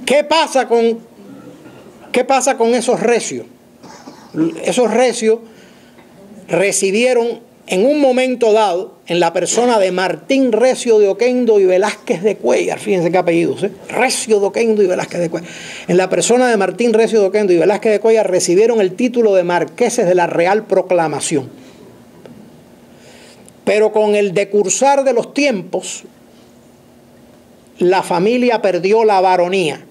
¿Qué pasa con esos recios? Esos recios recibieron en un momento dado, en la persona de Martín Recio de Oquendo y Velázquez de Cuéllar, fíjense qué apellidos, Recio de Oquendo y Velázquez de Cuéllar. En la persona de Martín Recio de Oquendo y Velázquez de Cuéllar recibieron el título de marqueses de la Real Proclamación. Pero con el decursar de los tiempos, la familia perdió la baronía.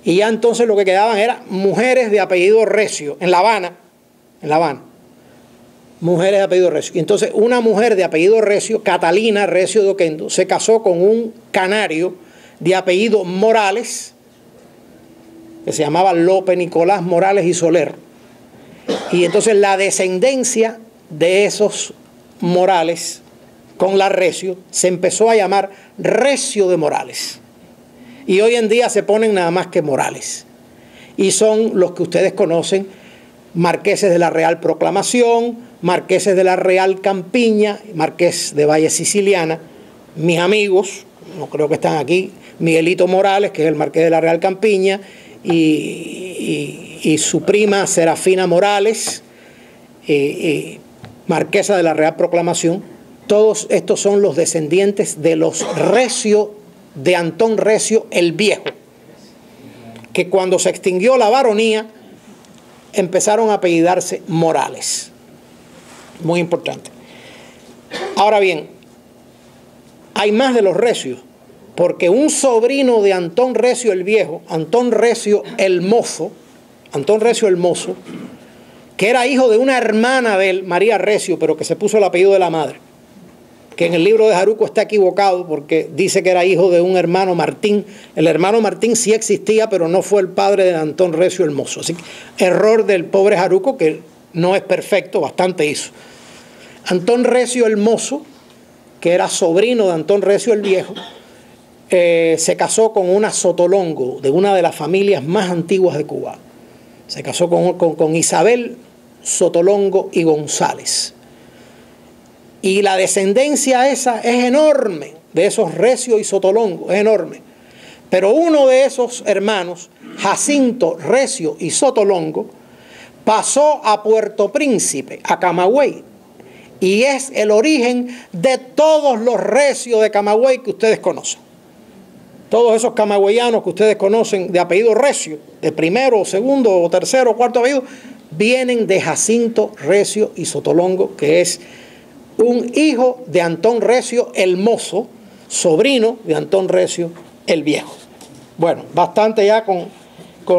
Y ya entonces lo que quedaban eran mujeres de apellido Recio, en La Habana, mujeres de apellido Recio. Y entonces una mujer de apellido Recio, Catalina Recio de Oquendo, se casó con un canario de apellido Morales, que se llamaba Lope Nicolás Morales y Soler. Y entonces la descendencia de esos Morales con la Recio se empezó a llamar Recio de Morales. Y hoy en día se ponen nada más que Morales. Y son los que ustedes conocen, marqueses de la Real Proclamación, marqueses de la Real Campiña, marqués de Valle Siciliana, mis amigos, no creo que están aquí, Miguelito Morales, que es el marqués de la Real Campiña, y su prima Serafina Morales, marquesa de la Real Proclamación. Todos estos son los descendientes de los Recio, de Antón Recio el Viejo, que cuando se extinguió la baronía empezaron a apellidarse Morales. Muy importante. Ahora bien, hay más de los Recios, porque un sobrino de Antón Recio el Viejo, Antón Recio el Mozo, que era hijo de una hermana de él, María Recio, pero que se puso el apellido de la madre, que en el libro de Jaruco está equivocado porque dice que era hijo de un hermano Martín. El hermano Martín sí existía, pero no fue el padre de Antón Recio el Mozo. Así que error del pobre Jaruco, que no es perfecto, bastante hizo. Antón Recio el Mozo, que era sobrino de Antón Recio el Viejo, se casó con una Sotolongo, de una de las familias más antiguas de Cuba. Se casó con Isabel Sotolongo y González. Y la descendencia esa es enorme, de esos Recio y Sotolongo, es enorme. Pero uno de esos hermanos, Jacinto Recio y Sotolongo, pasó a Puerto Príncipe, a Camagüey, y es el origen de todos los Recios de Camagüey que ustedes conocen. Todos esos camagüeyanos que ustedes conocen de apellido Recio, de primero, segundo, o tercero, o cuarto apellido, vienen de Jacinto Recio y Sotolongo, que es un hijo de Antón Recio el Mozo, sobrino de Antón Recio el Viejo. Bueno, bastante ya con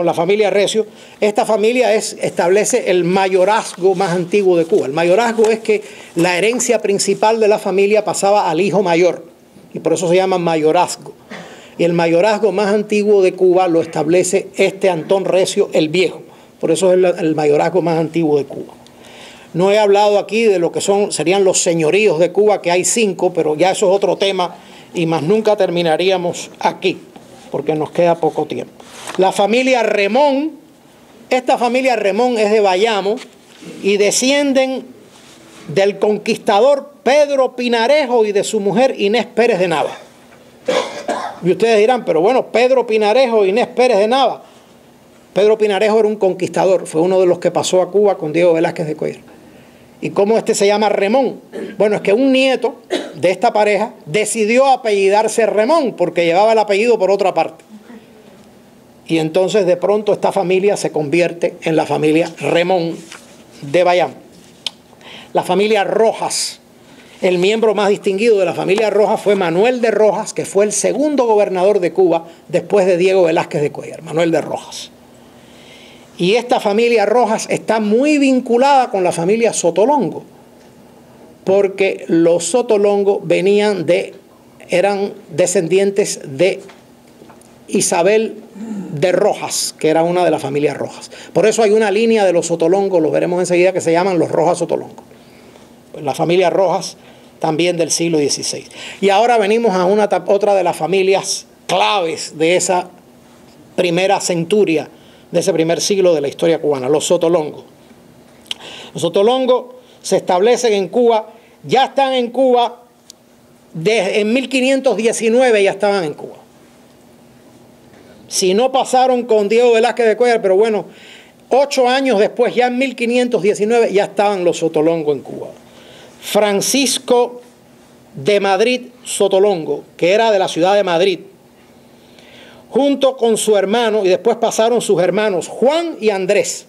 la familia Recio. Esta familia establece el mayorazgo más antiguo de Cuba. El mayorazgo es que la herencia principal de la familia pasaba al hijo mayor, y por eso se llama mayorazgo. Y el mayorazgo más antiguo de Cuba lo establece este Antón Recio el Viejo. Por eso es el mayorazgo más antiguo de Cuba. No he hablado aquí de lo que serían los señoríos de Cuba, que hay 5, pero ya eso es otro tema y más nunca terminaríamos aquí, porque nos queda poco tiempo. La familia Remón, esta familia Remón es de Bayamo y descienden del conquistador Pedro Pinarejo y de su mujer Inés Pérez de Nava. Y ustedes dirán, pero bueno, Pedro Pinarejo e Inés Pérez de Nava. Pedro Pinarejo era un conquistador, fue uno de los que pasó a Cuba con Diego Velázquez de Cuéllar. ¿Y cómo se llama Remón? Bueno, es que un nieto de esta pareja decidió apellidarse Remón porque llevaba el apellido por otra parte. Y entonces de pronto esta familia se convierte en la familia Remón de Bayamo. La familia Rojas, el miembro más distinguido de la familia Rojas fue Manuel de Rojas, que fue el segundo gobernador de Cuba después de Diego Velázquez de Cuéllar, Manuel de Rojas. Y esta familia Rojas está muy vinculada con la familia Sotolongo, porque los Sotolongo eran descendientes de Isabel de Rojas, que era una de las familias Rojas. Por eso hay una línea de los Sotolongo, los veremos enseguida, que se llaman los Rojas Sotolongo. La familia Rojas también del siglo XVI. Y ahora venimos a otra de las familias claves de esa primera centuria, de ese primer siglo de la historia cubana, los Sotolongo. Los Sotolongo se establecen en Cuba, ya están en Cuba, en 1519 ya estaban en Cuba. si no pasaron con Diego Velázquez de Cuellar, pero bueno, 8 años después, ya en 1519, ya estaban los Sotolongo en Cuba. Francisco de Madrid Sotolongo, que era de la ciudad de Madrid, junto con su hermano, y después pasaron sus hermanos Juan y Andrés,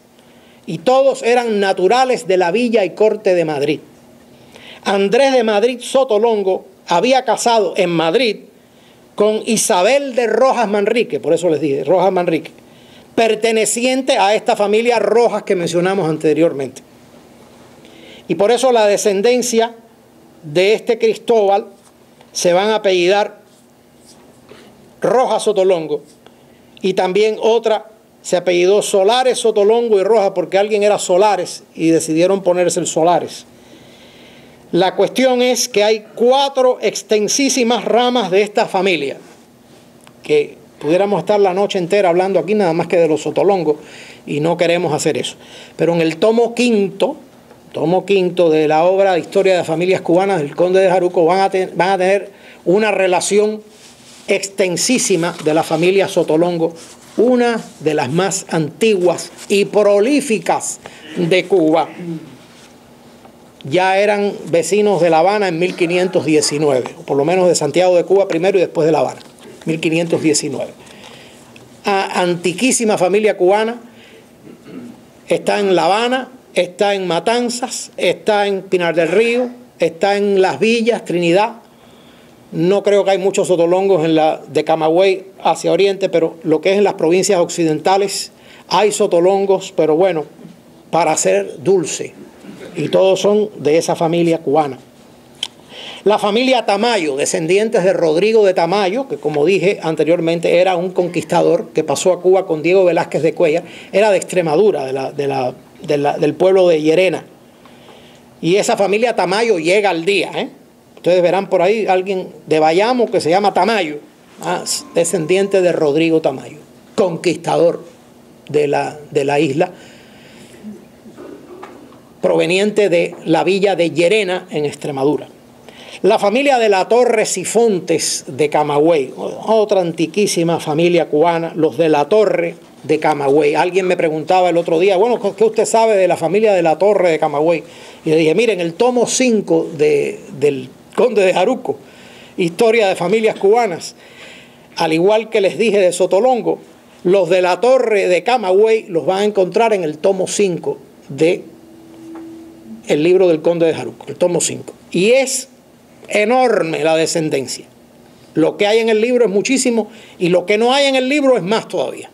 y todos eran naturales de la villa y corte de Madrid. Andrés de Madrid Sotolongo había casado en Madrid con Isabel de Rojas Manrique, por eso les dije, Rojas Manrique, perteneciente a esta familia Rojas que mencionamos anteriormente. Y por eso la descendencia de este Cristóbal se van a apellidar Rojas Sotolongo, y también otra se apellidó Solares Sotolongo y Rojas porque alguien era Solares y decidieron ponerse el Solares. La cuestión es que hay 4 extensísimas ramas de esta familia, que pudiéramos estar la noche entera hablando aquí nada más que de los Sotolongo, y no queremos hacer eso. Pero en el tomo quinto de la obra Historia de Familias Cubanas del Conde de Jaruco van a tener una relación extensísima de la familia Sotolongo, una de las más antiguas y prolíficas de Cuba. Ya eran vecinos de La Habana en 1519, o por lo menos de Santiago de Cuba primero y después de La Habana, 1519. Antiquísima familia cubana, está en La Habana, está en Matanzas, está en Pinar del Río, está en Las Villas, Trinidad. No creo que hay muchos sotolongos en de Camagüey hacia Oriente, pero lo que es en las provincias occidentales hay sotolongos, pero bueno, para hacer dulce. Y todos son de esa familia cubana. La familia Tamayo, descendientes de Rodrigo de Tamayo, que como dije anteriormente era un conquistador que pasó a Cuba con Diego Velázquez de Cuellar, era de Extremadura, del pueblo de Llerena. Y esa familia Tamayo llega al día, Ustedes verán por ahí alguien de Bayamo que se llama Tamayo, descendiente de Rodrigo Tamayo, conquistador de la isla, proveniente de la villa de Llerena en Extremadura. La familia de la Torre Sifontes de Camagüey, otra antiquísima familia cubana, los de la Torre de Camagüey. Alguien me preguntaba el otro día, bueno, ¿qué usted sabe de la familia de la Torre de Camagüey? Y le dije, miren, el tomo 5 del Conde de Jaruco, Historia de Familias Cubanas, al igual que les dije de Sotolongo, los de la Torre de Camagüey los van a encontrar en el tomo 5 de el libro del Conde de Jaruco, el tomo 5. Y es enorme la descendencia. Lo que hay en el libro es muchísimo y lo que no hay en el libro es más todavía.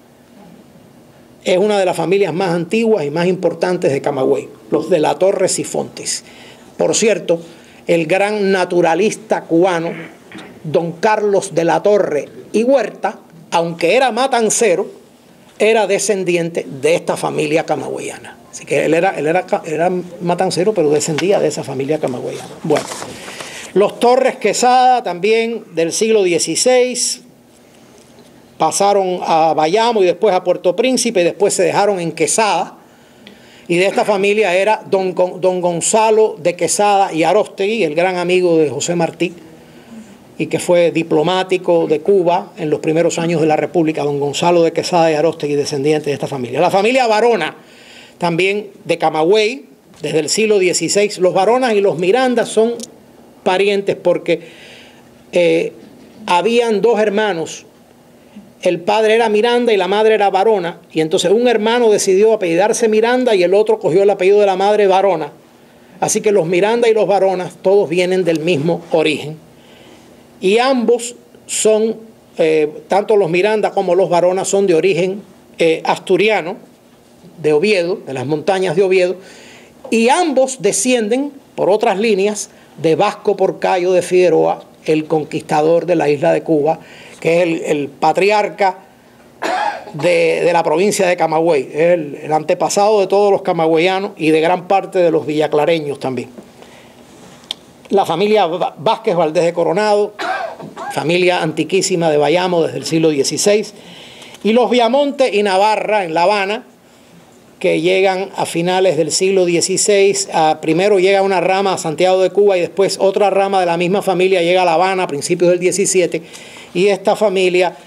Es una de las familias más antiguas y más importantes de Camagüey, los de la Torre Sifontes. Por cierto, el gran naturalista cubano, don Carlos de la Torre y Huerta, aunque era matancero, era descendiente de esta familia camagüeyana. Así que él era matancero, pero descendía de esa familia camagüeyana. Bueno, los Torres Quesada, también del siglo XVI, pasaron a Bayamo y después a Puerto Príncipe, y después se dejaron en Quesada. Y de esta familia era don Gonzalo de Quesada y Aróstegui, el gran amigo de José Martí, y que fue diplomático de Cuba en los primeros años de la República, don Gonzalo de Quesada y Aróstegui, descendiente de esta familia. La familia Varona, también de Camagüey, desde el siglo XVI. Los Varonas y los Miranda son parientes porque habían 2 hermanos. El padre era Miranda y la madre era Varona, y entonces un hermano decidió apellidarse Miranda y el otro cogió el apellido de la madre Varona. Así que los Miranda y los Varonas todos vienen del mismo origen. Y ambos son, tanto los Miranda como los Varona son de origen asturiano, de Oviedo, de las montañas de Oviedo, y ambos descienden por otras líneas de Vasco Porcayo de Figueroa, el conquistador de la isla de Cuba, que es el patriarca de la provincia de Camagüey, el antepasado de todos los camagüeyanos y de gran parte de los villaclareños también. La familia Vázquez Valdés de Coronado, familia antiquísima de Bayamo desde el siglo XVI, y los Viamonte y Navarra en La Habana, que llegan a finales del siglo XVI. Primero llega una rama a Santiago de Cuba y después otra rama de la misma familia llega a La Habana a principios del XVII, y esta familia